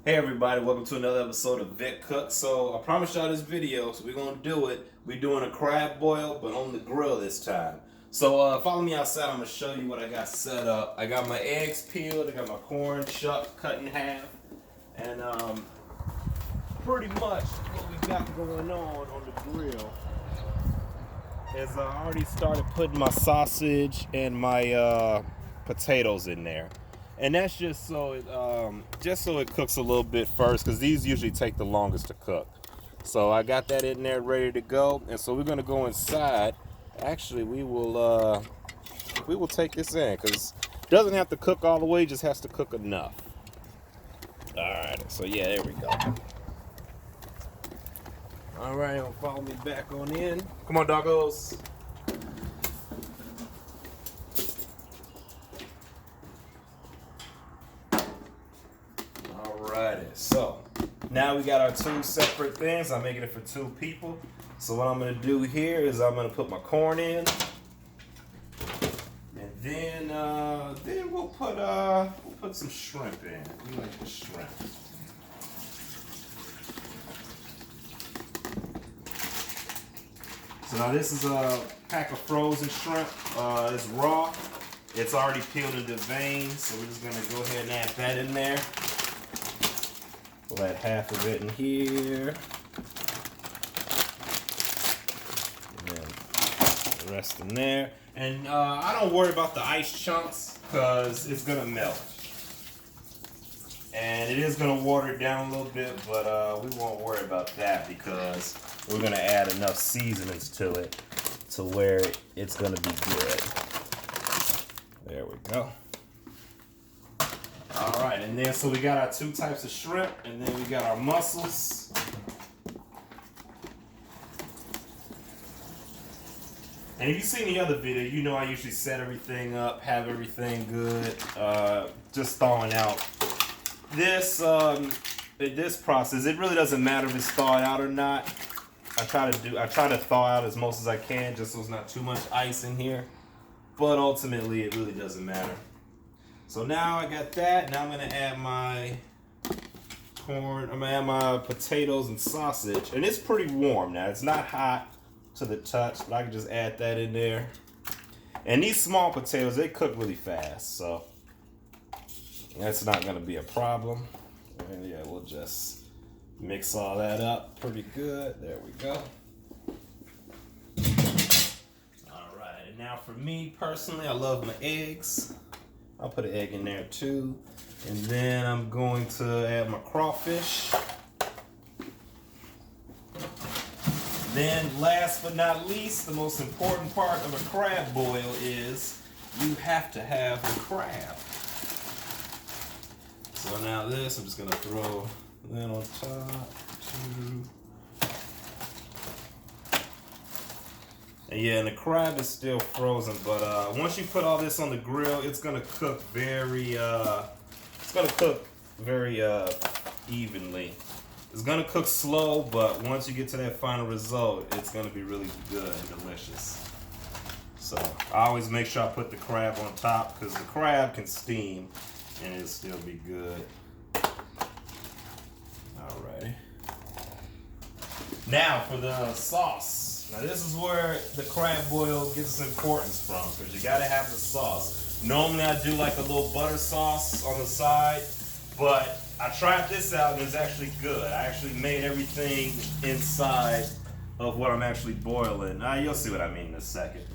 Hey everybody, welcome to another episode of Vickcook. So I promised y'all this video, so we're gonna do it. We're doing a crab boil, but on the grill this time. So follow me outside, I'm gonna show you what I got set up. I got my eggs peeled, I got my corn chucked, cut in half, and pretty much what we got going on the grill is I already started putting my sausage and my potatoes in there. And that's just so it cooks a little bit first, because these usually take the longest to cook. So I got that in there ready to go, and so we're gonna go inside. Actually, we will take this in, because it doesn't have to cook all the way, it just has to cook enough. All right, so yeah, there we go. All right, follow me back on in. Come on, doggos. Alrighty, so now we got our two separate things. I'm making it for two people. So what I'm gonna do here is I'm gonna put my corn in, and then we'll put some shrimp in. We like the shrimp. So now this is a pack of frozen shrimp. It's raw. It's already peeled into veins, so we're just gonna go ahead and add that in there. We'll add half of it in here. And then the rest in there. And I don't worry about the ice chunks, because it's gonna melt. And it is gonna water it down a little bit, but we won't worry about that, because we're gonna add enough seasonings to it to where it's gonna be good. There we go. All right, and then so we got our two types of shrimp, and then we got our mussels. And if you've seen the other video, you know I usually set everything up, have everything good, just thawing out. This process, it really doesn't matter if it's thawed out or not. I try to thaw out as most as I can, just so there's not too much ice in here. But ultimately, it really doesn't matter. So now I got that. Now I'm gonna add my corn. I'm gonna add my potatoes and sausage, and it's pretty warm now. It's not hot to the touch, but I can just add that in there. And these small potatoes, they cook really fast, so that's not gonna be a problem. And yeah, we'll just mix all that up pretty good. There we go. All right, and now for me personally, I love my eggs. I'll put an egg in there too. And then I'm going to add my crawfish. Then last but not least, the most important part of a crab boil is you have to have the crab. So now this, I'm just gonna throw that on top too. And yeah, and the crab is still frozen, but once you put all this on the grill, it's gonna cook very evenly. It's gonna cook slow, but once you get to that final result, it's gonna be really good and delicious. So I always make sure I put the crab on top, because the crab can steam and it'll still be good. Alrighty. Now for the sauce. Now this is where the crab boil gets its importance from, because you gotta have the sauce. Normally I do like a little butter sauce on the side, but I tried this out and it's actually good. I actually made everything inside of what I'm actually boiling. Now you'll see what I mean in a second.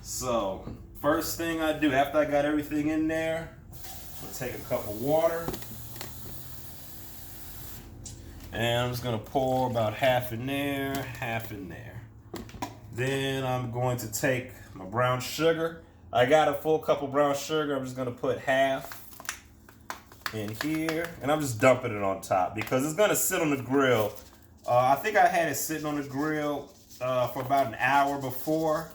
So first thing I do after I got everything in there, I'll take a cup of water. And I'm just gonna pour about half in there, half in there. Then I'm going to take my brown sugar. I got a full cup of brown sugar. I'm just gonna put half in here, and I'm just dumping it on top because it's gonna sit on the grill. I think I had it sitting on the grill for about an hour before,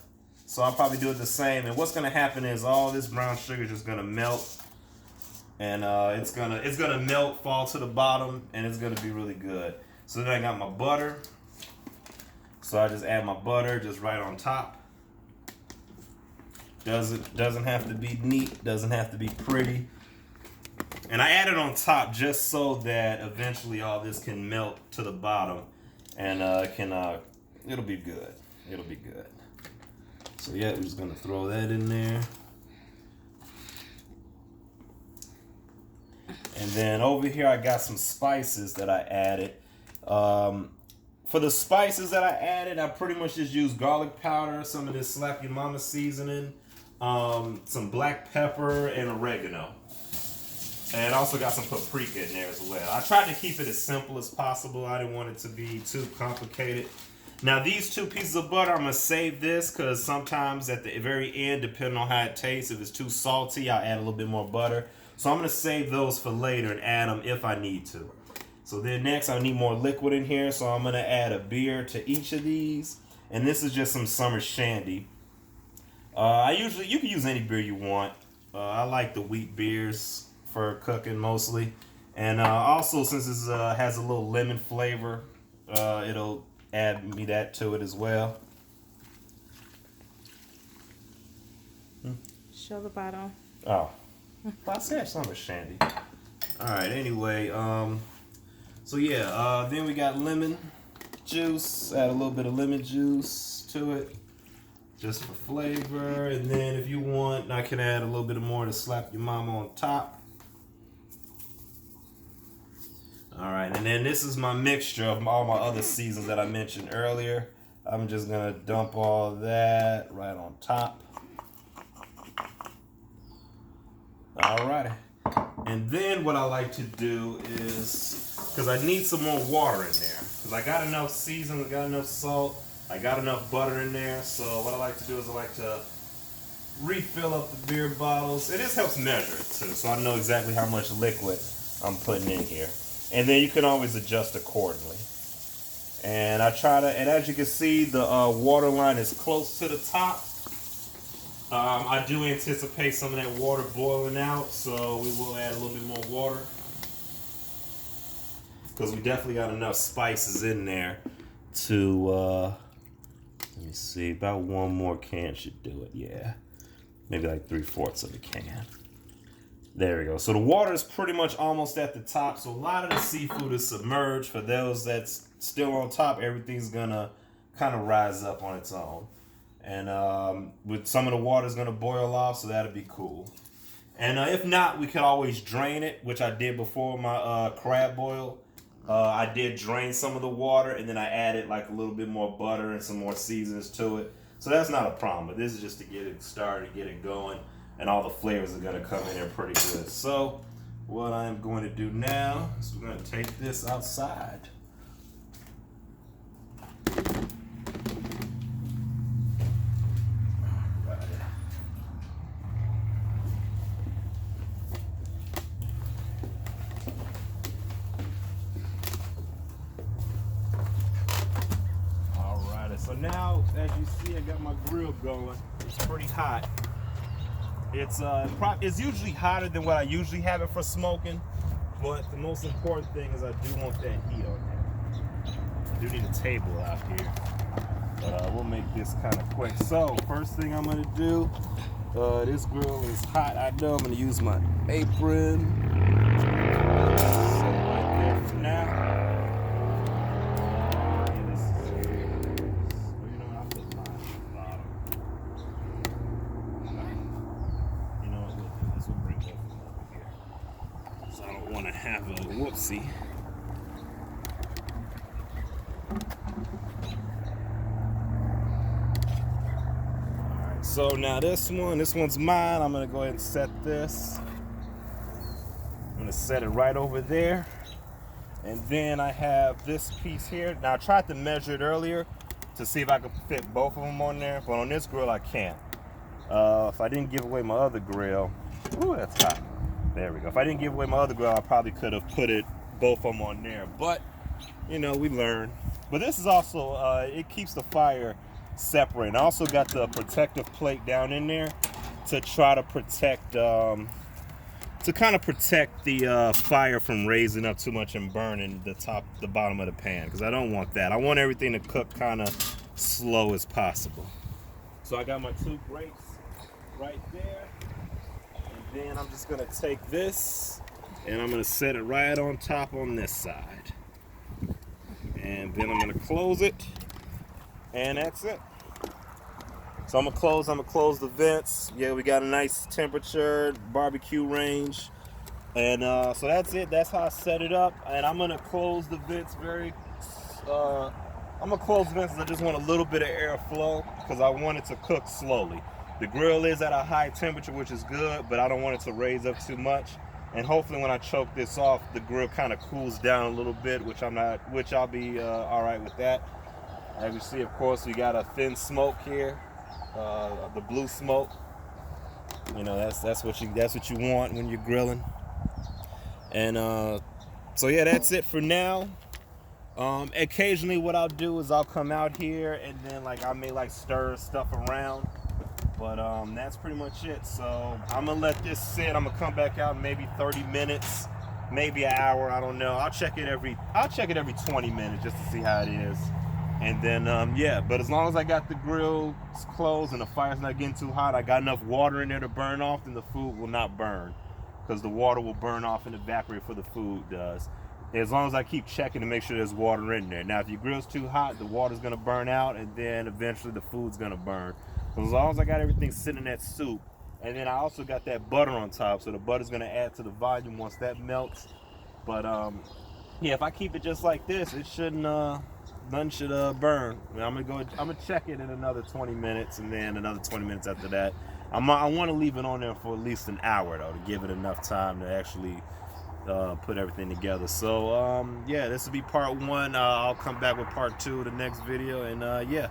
so I'll probably do it the same. And what's gonna happen is all this brown sugar is just gonna melt, and it's gonna melt, fall to the bottom, and it's gonna be really good. So then I got my butter. So I just add my butter just right on top. Doesn't have to be neat, doesn't have to be pretty. And I added on top just so that eventually all this can melt to the bottom, and it'll be good. It'll be good. So yeah, we're just gonna throw that in there. And then over here I got some spices that I added. For the spices that I added, I pretty much just used garlic powder, some of this Slap Your Mama seasoning, some black pepper, and oregano. And I also got some paprika in there as well. I tried to keep it as simple as possible. I didn't want it to be too complicated. Now these 2 pieces of butter, I'm gonna save this because sometimes at the very end, depending on how it tastes, if it's too salty, I'll add a little bit more butter. So I'm gonna save those for later and add them if I need to. So then next I need more liquid in here, so I'm gonna add a beer to each of these. And this is just some summer shandy. You can use any beer you want. I like the wheat beers for cooking mostly. And also since this has a little lemon flavor, it'll add me that to it as well. Show the bottle. Oh, well, I said summer shandy. All right, anyway, so yeah, then we got lemon juice. Add a little bit of lemon juice to it, just for flavor. And then if you want, I can add a little bit more to Slap Your Mama on top. All right, and then this is my mixture of all my other seasons that I mentioned earlier. I'm just gonna dump all that right on top. All right, and then what I like to do is, because I need some more water in there, because I got enough seasoning, I got enough salt, I got enough butter in there. So what I like to do is I like to refill up the beer bottles. It just helps measure it too, so I know exactly how much liquid I'm putting in here. And then you can always adjust accordingly. And I try to, and as you can see, the water line is close to the top. I do anticipate some of that water boiling out, so we will add a little bit more water. Because we definitely got enough spices in there to, let me see, about 1 more can should do it, yeah. Maybe like 3/4 of a can. There we go. So the water is pretty much almost at the top. So a lot of the seafood is submerged. For those that's still on top, everything's gonna kind of rise up on its own. And with some of the water is gonna boil off, so that'll be cool. And if not, we could always drain it, which I did before my crab boil. I did drain some of the water, and then I added like a little bit more butter and some more seasonings to it. So that's not a problem. But this is just to get it started, get it going. And all the flavors are gonna come in there pretty good. So what I'm going to do now is we're gonna take this outside. Alrighty, so now as you see, I got my grill going. It's pretty hot. It's usually hotter than what I usually have it for smoking, but the most important thing is I do want that heat on there. I do need a table out here, but we'll make this kind of quick. So first thing I'm gonna do, this grill is hot. I know I'm gonna use my apron. Set it right there for now. Have a whoopsie. Alright, so now this one's mine. I'm gonna go ahead and set this. I'm gonna set it right over there. And then I have this piece here. Now I tried to measure it earlier to see if I could fit both of them on there, but on this grill I can't. If I didn't give away my other grill, ooh, that's hot. There we go. If I didn't give away my other grill, I probably could have put both of them on there. But, you know, we learn. But this is also, it keeps the fire separate. I also got the protective plate down in there to try to protect, to kind of protect the fire from raising up too much and burning the bottom of the pan. Because I don't want that. I want everything to cook kind of slow as possible. So I got my 2 grates right there. Then I'm just gonna take this and I'm gonna set it right on top on this side. And then I'm gonna close it, and that's it. So I'm gonna close the vents. Yeah, we got a nice temperature, barbecue range. And so that's it. That's how I set it up. And I'm gonna close the vents I'm gonna close the vents because I just want a little bit of airflow because I want it to cook slowly. The grill is at a high temperature, which is good, but I don't want it to raise up too much. And hopefully when I choke this off, the grill kind of cools down a little bit, which I'll be all right with that. As you see, of course, we got a thin smoke here, the blue smoke. You know, that's what you want when you're grilling. And so yeah, that's it for now. Occasionally what I'll do is I'll come out here and then like I may like stir stuff around, but that's pretty much it. So I'm gonna let this sit. I'm gonna come back out in maybe 30 minutes, maybe an hour, I don't know. I'll check it every 20 minutes just to see how it is. And then yeah, but as long as I got the grill closed and the fire's not getting too hot, I got enough water in there to burn off, then the food will not burn, because the water will burn off and evaporate before the food does. As long as I keep checking to make sure there's water in there. Now, if your grill's too hot, the water's gonna burn out, and then eventually the food's gonna burn. So as long as I got everything sitting in that soup, and then I also got that butter on top, so the butter's gonna add to the volume once that melts. But yeah, if I keep it just like this, it shouldn't, none should burn. I'm gonna check it in another 20 minutes, and then another 20 minutes after that. I want to leave it on there for at least an hour though, to give it enough time to actually put everything together. So yeah, this will be part one. I'll come back with part two of the next video, and yeah.